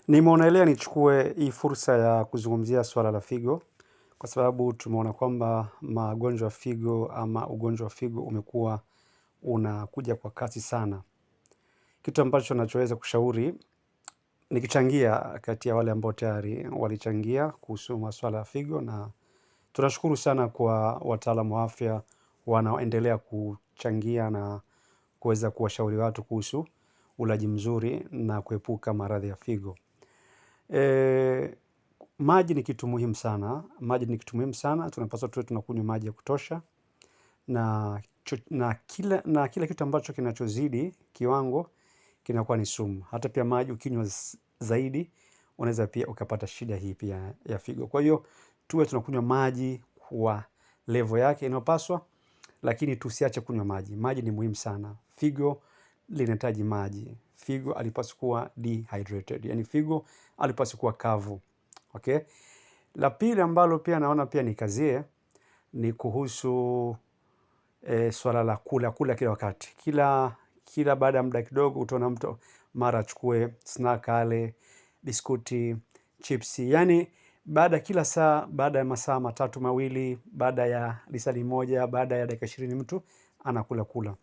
Nimeonelea nichukue hii fursa ya kuzungumzia swala la figo kwa sababu tumeona kwamba magonjwa ya figo ama ugonjwa wa figo umekuwa unakuja kwa kasi sana. Kitu ambacho nachoweza kushauri nikichangia kati ya wale ambao tayari walichangia kuhusu maswala ya figo, na tunashukuru sana kwa wataalamu wa afya wanaoendelea kuchangia na kuweza kuwashauri watu kuhusu ulaji mzuri na kuepuka maradhi ya figo. Maji ni kitu muhimu sana. Maji ni kitu muhimu sana. Tunapaswa tuwe tunakunywa maji ya kutosha, na kila kitu ambacho kinachozidi kiwango kinakuwa ni sumu. Hata pia maji ukinywa zaidi unaweza pia ukapata shida hii pia ya figo. Kwa hiyo tuwe tunakunywa maji kwa level yake inayopaswa, lakini tusiache kunywa maji. Maji ni muhimu sana. Figo linahitaji maji. Figo halipaswi kuwa dehydrated, yani figo halipaswi kuwa kavu. Okay? La pili ambalo pia naona pia nikazie ni kuhusu swala la kula kila wakati. Kila baada ya muda kidogo utaona mtu mara achukue snack, ale biskuti, chipsi. Yani baada kila saa, baada ya masaa matatu mawili, baada ya lisali moja, baada ya dakika 20 mtu anakula.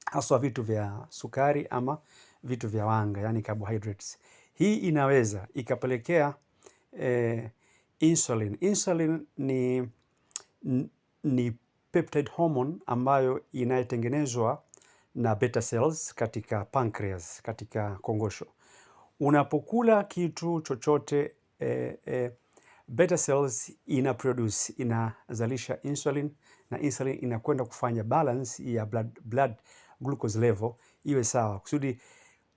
Haswa vitu vya sukari ama vitu vya wanga, yani carbohydrates. Hii inaweza ikapelekea insulin. Insulin ni peptide hormone ambayo inayotengenezwa na beta cells katika pancreas, katika kongosho. Unapokula kitu chochote, beta cells inazalisha insulin, na insulin inakwenda kufanya balance ya blood glucose level iwe sawa, kusudi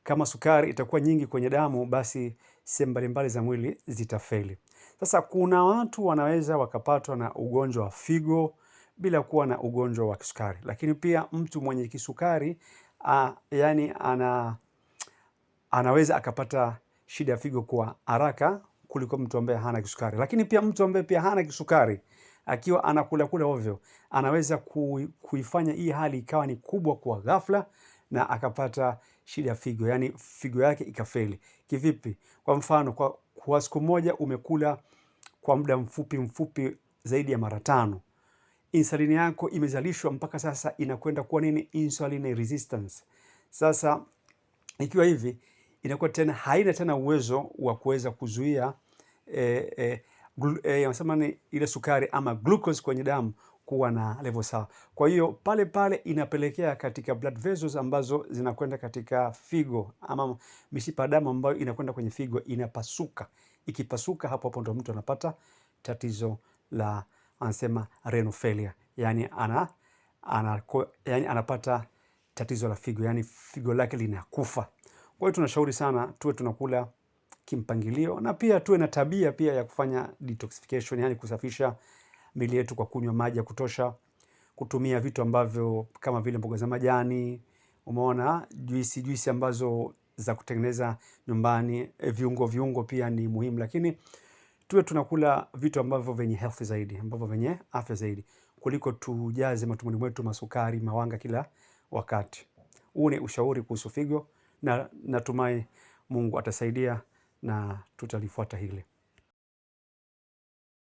kama sukari itakuwa nyingi kwenye damu, basi sehemu mbalimbali za mwili zitafeli. Sasa kuna watu wanaweza wakapatwa na ugonjwa wa figo bila kuwa na ugonjwa wa kisukari, lakini pia mtu mwenye kisukari yani anaweza akapata shida ya figo kwa haraka kuliko mtu ambaye hana kisukari. Lakini pia mtu ambaye pia hana kisukari akiwa anakula ovyo anaweza kuifanya hii hali ikawa ni kubwa kwa ghafla na akapata shida ya figo, yani figo yake ikafeli. Kivipi? Kwa mfano, kwa siku moja umekula kwa muda mfupi zaidi ya mara 5, insulini yako imezalishwa mpaka sasa inakwenda kuwa nini? Insulin resistance. Sasa ikiwa hivi inakuwa tena haina tena uwezo wa kuweza kuzuia wanasema ni ile sukari ama glucose kwenye damu kuwa na level sawa. Kwa hiyo pale inapelekea katika blood vessels ambazo zinakwenda katika figo ama mishipa damu ambayo inakwenda kwenye figo inapasuka. Ikipasuka hapo ndo mtu anapata tatizo la anasema renal failure, yani anapata tatizo la figo, yani figo lake linakufa. Kwa hiyo tunashauri sana tuwe tunakula kimpangilio, na pia tuwe na tabia pia ya kufanya detoxification, yani kusafisha miili yetu kwa kunywa maji ya kutosha, kutumia vitu ambavyo kama vile mboga za majani, umeona, juisi ambazo za kutengeneza nyumbani, viungo pia ni muhimu, lakini tuwe tunakula vitu ambavyo venye health zaidi, ambavyo venye afya zaidi, kuliko tujaze matumboni mwetu masukari, mawanga kila wakati. Huu ni ushauri kuhusu figo, na natumai Mungu atasaidia na tutalifuata hili.